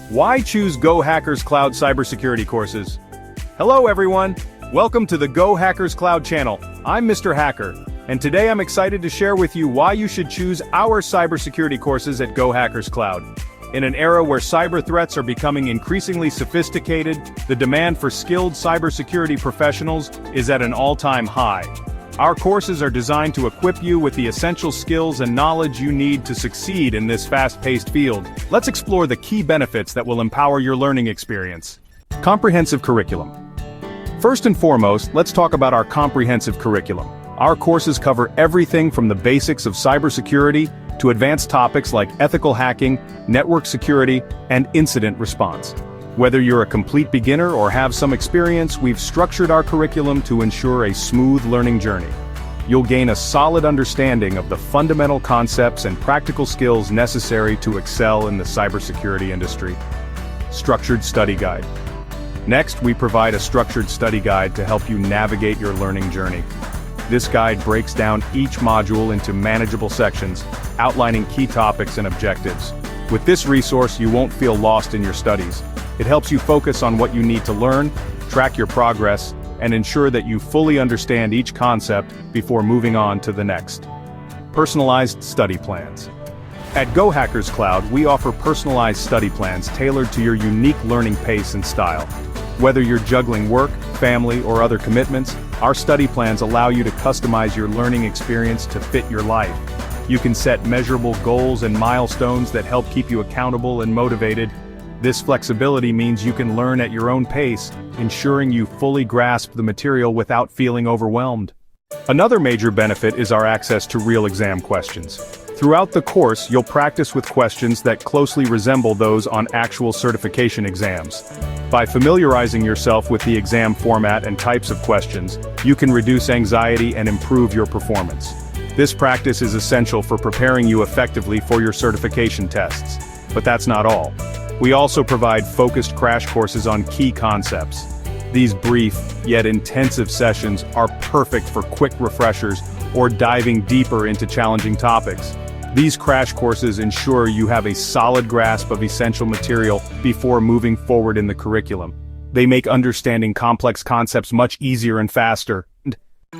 Why choose GoHackersCloud cybersecurity courses? Hello everyone, welcome to the GoHackersCloud channel. I'm Mr. Hacker, and today I'm excited to share with you why you should choose our cybersecurity courses at GoHackersCloud. In an era where cyber threats are becoming increasingly sophisticated, the demand for skilled cybersecurity professionals is at an all-time high. Our courses are designed to equip you with the essential skills and knowledge you need to succeed in this fast-paced field. Let's explore the key benefits that will empower your learning experience. Comprehensive curriculum. First and foremost, let's talk about our comprehensive curriculum. Our courses cover everything from the basics of cybersecurity to advanced topics like ethical hacking, network security, and incident response. Whether you're a complete beginner or have some experience, we've structured our curriculum to ensure a smooth learning journey. You'll gain a solid understanding of the fundamental concepts and practical skills necessary to excel in the cybersecurity industry. Structured study guide. Next, we provide a structured study guide to help you navigate your learning journey. This guide breaks down each module into manageable sections, outlining key topics and objectives. With this resource, you won't feel lost in your studies. It helps you focus on what you need to learn, track your progress, and ensure that you fully understand each concept before moving on to the next. Personalized study plans. At GoHackersCloud, we offer personalized study plans tailored to your unique learning pace and style. Whether you're juggling work, family, or other commitments, our study plans allow you to customize your learning experience to fit your life. You can set measurable goals and milestones that help keep you accountable and motivated. This flexibility means you can learn at your own pace, ensuring you fully grasp the material without feeling overwhelmed. Another major benefit is our access to real exam questions. Throughout the course, you'll practice with questions that closely resemble those on actual certification exams. By familiarizing yourself with the exam format and types of questions, you can reduce anxiety and improve your performance. This practice is essential for preparing you effectively for your certification tests. But that's not all. We also provide focused crash courses on key concepts. These brief, yet intensive sessions are perfect for quick refreshers or diving deeper into challenging topics. These crash courses ensure you have a solid grasp of essential material before moving forward in the curriculum. They make understanding complex concepts much easier and faster.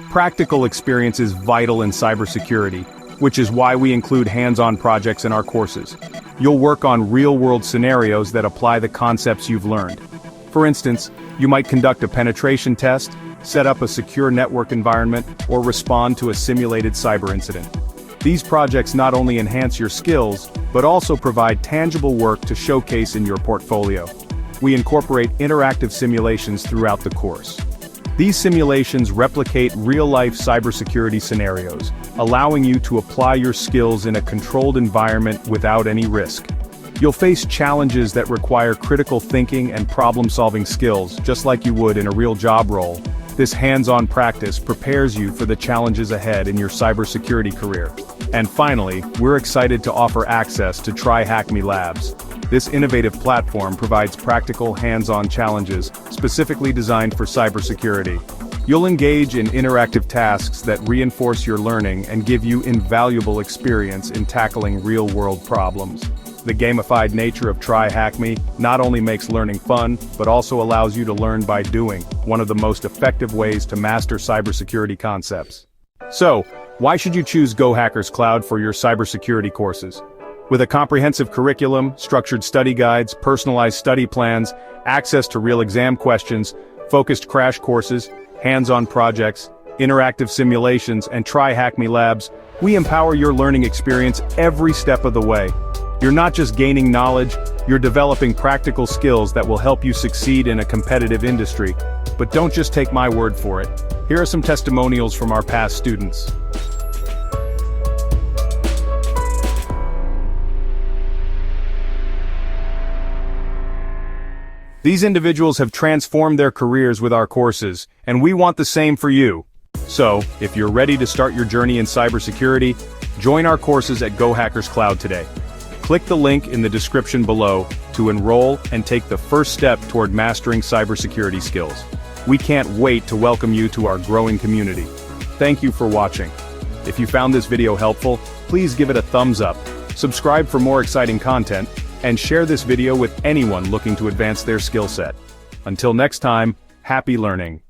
Practical experience is vital in cybersecurity, which is why we include hands-on projects in our courses. You'll work on real-world scenarios that apply the concepts you've learned. For instance, you might conduct a penetration test, set up a secure network environment, or respond to a simulated cyber incident. These projects not only enhance your skills, but also provide tangible work to showcase in your portfolio. We incorporate interactive simulations throughout the course. These simulations replicate real-life cybersecurity scenarios, allowing you to apply your skills in a controlled environment without any risk. You'll face challenges that require critical thinking and problem-solving skills, just like you would in a real job role. This hands-on practice prepares you for the challenges ahead in your cybersecurity career. And finally, we're excited to offer access to TryHackMe Labs. This innovative platform provides practical, hands-on challenges specifically designed for cybersecurity. You'll engage in interactive tasks that reinforce your learning and give you invaluable experience in tackling real-world problems. The gamified nature of TryHackMe not only makes learning fun, but also allows you to learn by doing, one of the most effective ways to master cybersecurity concepts. So, why should you choose GoHackersCloud for your cybersecurity courses? With a comprehensive curriculum, structured study guides, personalized study plans, access to real exam questions, focused crash courses, hands-on projects, interactive simulations, and TryHackMe Labs, we empower your learning experience every step of the way. You're not just gaining knowledge, you're developing practical skills that will help you succeed in a competitive industry. But don't just take my word for it. Here are some testimonials from our past students. These individuals have transformed their careers with our courses, and we want the same for you. So, if you're ready to start your journey in cybersecurity, join our courses at GoHackersCloud today. Click the link in the description below to enroll and take the first step toward mastering cybersecurity skills. We can't wait to welcome you to our growing community. Thank you for watching. If you found this video helpful, please give it a thumbs up, subscribe for more exciting content, and share this video with anyone looking to advance their skill set. Until next time, happy learning.